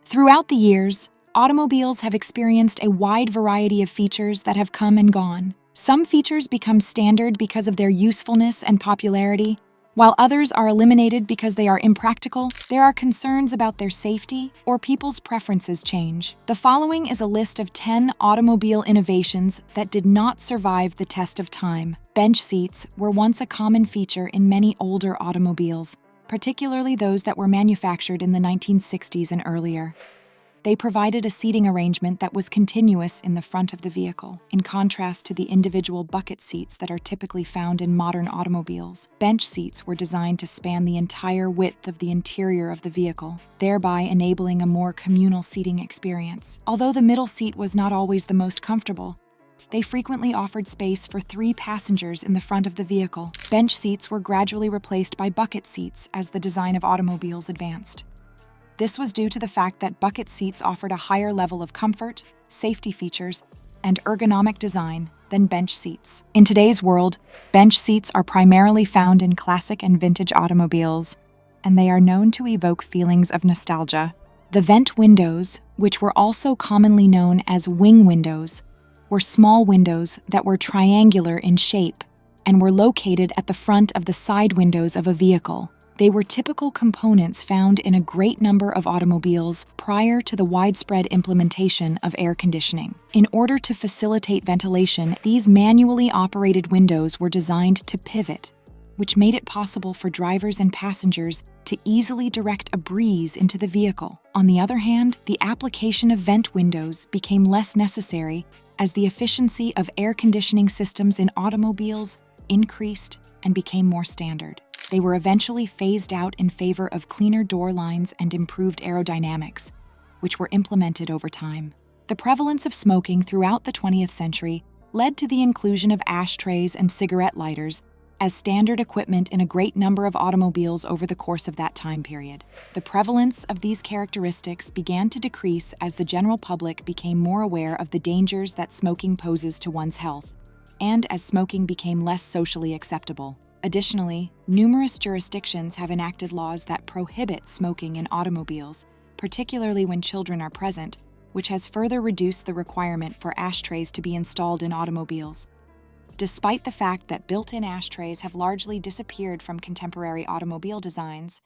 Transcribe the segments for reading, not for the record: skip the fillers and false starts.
Throughout the years, automobiles have experienced a wide variety of features that have come and gone. Some features become standard because of their usefulness and popularity, while others are eliminated because they are impractical, there are concerns about their safety, or people's preferences change. The following is a list of 10 automobile innovations that did not survive the test of time. Bench seats were once a common feature in many older automobiles, particularly those that were manufactured in the 1960s and earlier. They provided a seating arrangement that was continuous in the front of the vehicle, in contrast to the individual bucket seats that are typically found in modern automobiles. Bench seats were designed to span the entire width of the interior of the vehicle, thereby enabling a more communal seating experience. Although the middle seat was not always the most comfortable, they frequently offered space for 3 passengers in the front of the vehicle. Bench seats were gradually replaced by bucket seats as the design of automobiles advanced. This was due to the fact that bucket seats offered a higher level of comfort, safety features, and ergonomic design than bench seats. In today's world, bench seats are primarily found in classic and vintage automobiles, and they are known to evoke feelings of nostalgia. The vent windows, which were also commonly known as wing windows, were small windows that were triangular in shape and were located at the front of the side windows of a vehicle. They were typical components found in a great number of automobiles prior to the widespread implementation of air conditioning. In order to facilitate ventilation, these manually operated windows were designed to pivot, which made it possible for drivers and passengers to easily direct a breeze into the vehicle. On the other hand, the application of vent windows became less necessary as the efficiency of air conditioning systems in automobiles increased and became more standard. They were eventually phased out in favor of cleaner door lines and improved aerodynamics, which were implemented over time. The prevalence of smoking throughout the 20th century led to the inclusion of ashtrays and cigarette lighters as standard equipment in a great number of automobiles over the course of that time period. The prevalence of these characteristics began to decrease as the general public became more aware of the dangers that smoking poses to one's health, and as smoking became less socially acceptable. Additionally, numerous jurisdictions have enacted laws that prohibit smoking in automobiles, particularly when children are present, which has further reduced the requirement for ashtrays to be installed in automobiles. Despite the fact that built-in ashtrays have largely disappeared from contemporary automobile designs,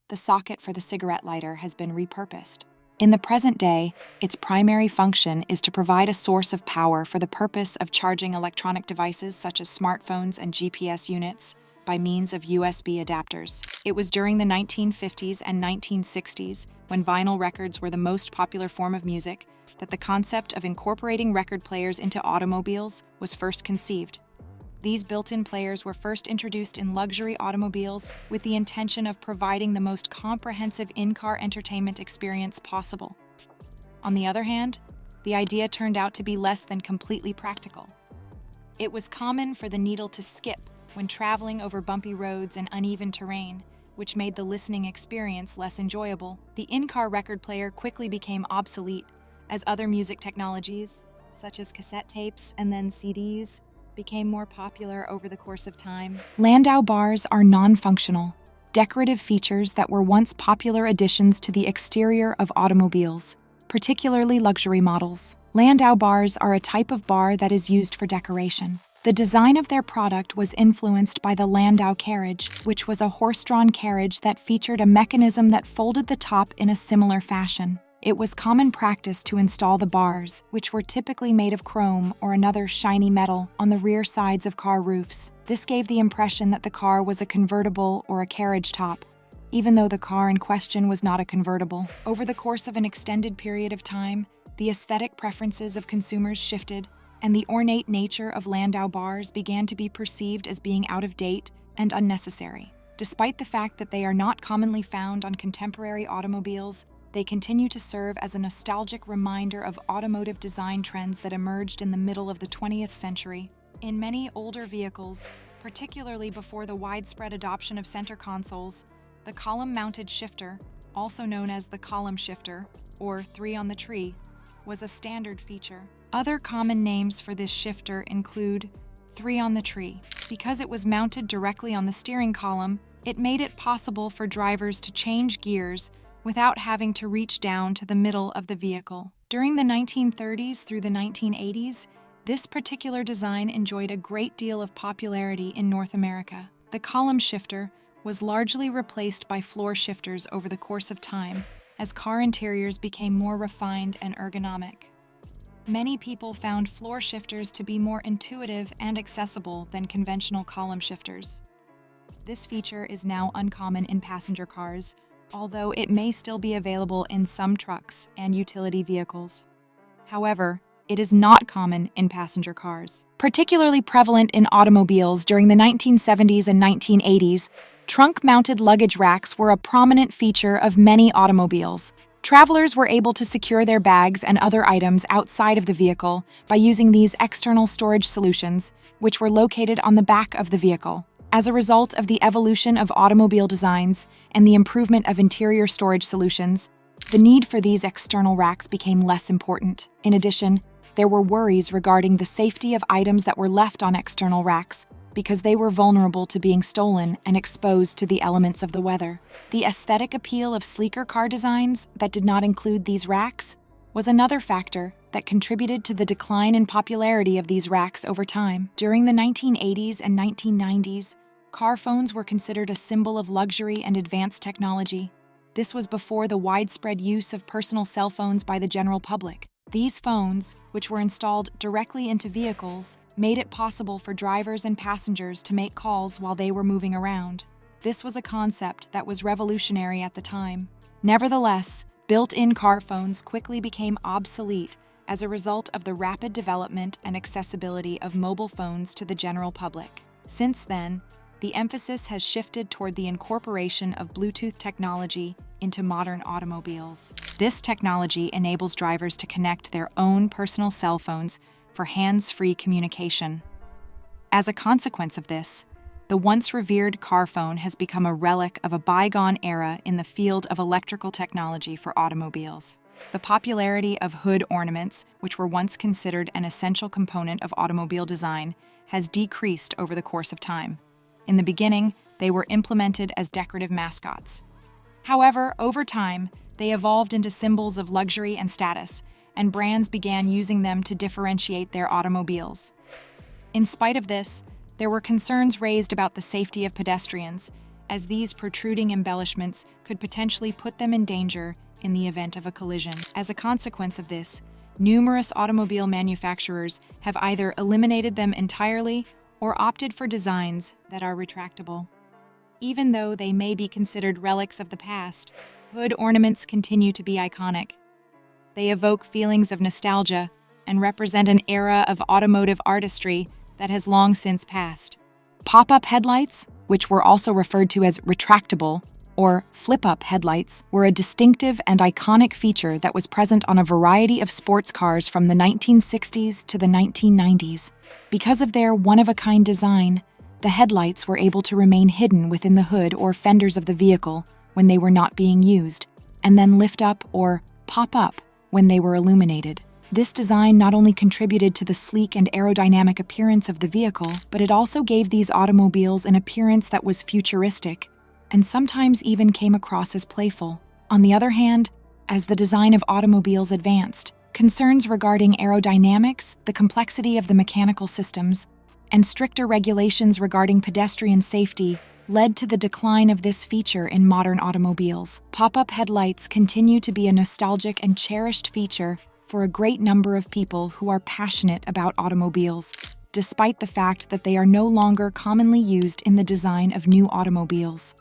the socket for the cigarette lighter has been repurposed. In the present day, its primary function is to provide a source of power for the purpose of charging electronic devices such as smartphones and GPS units by means of USB adapters. It was during the 1950s and 1960s, when vinyl records were the most popular form of music, that the concept of incorporating record players into automobiles was first conceived. These built-in players were first introduced in luxury automobiles with the intention of providing the most comprehensive in-car entertainment experience possible. On the other hand, the idea turned out to be less than completely practical. It was common for the needle to skip when traveling over bumpy roads and uneven terrain, which made the listening experience less enjoyable. The in-car record player quickly became obsolete as other music technologies, such as cassette tapes and then CDs, became more popular over the course of time. Landau bars are non-functional, decorative features that were once popular additions to the exterior of automobiles, particularly luxury models. Landau bars are a type of bar that is used for decoration. The design of their product was influenced by the landau carriage, which was a horse-drawn carriage that featured a mechanism that folded the top in a similar fashion. It was common practice to install the bars, which were typically made of chrome or another shiny metal, on the rear sides of car roofs. This gave the impression that the car was a convertible or a carriage top, even though the car in question was not a convertible. Over the course of an extended period of time, the aesthetic preferences of consumers shifted, and the ornate nature of landau bars began to be perceived as being out of date and unnecessary. Despite the fact that they are not commonly found on contemporary automobiles, they continue to serve as a nostalgic reminder of automotive design trends that emerged in the middle of the 20th century. In many older vehicles, particularly before the widespread adoption of center consoles, the column-mounted shifter, also known as the column shifter, or three-on-the-tree, was a standard feature. Other common names for this shifter include three-on-the-tree. Because it was mounted directly on the steering column, it made it possible for drivers to change gears without having to reach down to the middle of the vehicle. During the 1930s through the 1980s, this particular design enjoyed a great deal of popularity in North America. The column shifter was largely replaced by floor shifters over the course of time as car interiors became more refined and ergonomic. Many people found floor shifters to be more intuitive and accessible than conventional column shifters. This feature is now uncommon in passenger cars, although it may still be available in some trucks and utility vehicles. However, it is not common in passenger cars. Particularly prevalent in automobiles during the 1970s and 1980s, trunk-mounted luggage racks were a prominent feature of many automobiles. Travelers were able to secure their bags and other items outside of the vehicle by using these external storage solutions, which were located on the back of the vehicle. As a result of the evolution of automobile designs and the improvement of interior storage solutions, the need for these external racks became less important. In addition, there were worries regarding the safety of items that were left on external racks because they were vulnerable to being stolen and exposed to the elements of the weather. The aesthetic appeal of sleeker car designs that did not include these racks was another factor that contributed to the decline in popularity of these racks over time. During the 1980s and 1990s, car phones were considered a symbol of luxury and advanced technology. This was before the widespread use of personal cell phones by the general public. These phones, which were installed directly into vehicles, made it possible for drivers and passengers to make calls while they were moving around. This was a concept that was revolutionary at the time. Nevertheless, built-in car phones quickly became obsolete as a result of the rapid development and accessibility of mobile phones to the general public. Since then, the emphasis has shifted toward the incorporation of Bluetooth technology into modern automobiles. This technology enables drivers to connect their own personal cell phones for hands-free communication. As a consequence of this, the once revered car phone has become a relic of a bygone era in the field of electrical technology for automobiles. The popularity of hood ornaments, which were once considered an essential component of automobile design, has decreased over the course of time. In the beginning, they were implemented as decorative mascots. However, over time, they evolved into symbols of luxury and status, and brands began using them to differentiate their automobiles. In spite of this, there were concerns raised about the safety of pedestrians, as these protruding embellishments could potentially put them in danger in the event of a collision. As a consequence of this, numerous automobile manufacturers have either eliminated them entirely or opted for designs that are retractable. Even though they may be considered relics of the past, hood ornaments continue to be iconic. They evoke feelings of nostalgia and represent an era of automotive artistry that has long since passed. Pop-up headlights, which were also referred to as retractable or flip-up headlights, were a distinctive and iconic feature that was present on a variety of sports cars from the 1960s to the 1990s. Because of their one-of-a-kind design, the headlights were able to remain hidden within the hood or fenders of the vehicle when they were not being used, and then lift up or pop up when they were illuminated. This design not only contributed to the sleek and aerodynamic appearance of the vehicle, but it also gave these automobiles an appearance that was futuristic, and sometimes even came across as playful. On the other hand, as the design of automobiles advanced, concerns regarding aerodynamics, the complexity of the mechanical systems, and stricter regulations regarding pedestrian safety led to the decline of this feature in modern automobiles. Pop-up headlights continue to be a nostalgic and cherished feature for a great number of people who are passionate about automobiles, despite the fact that they are no longer commonly used in the design of new automobiles.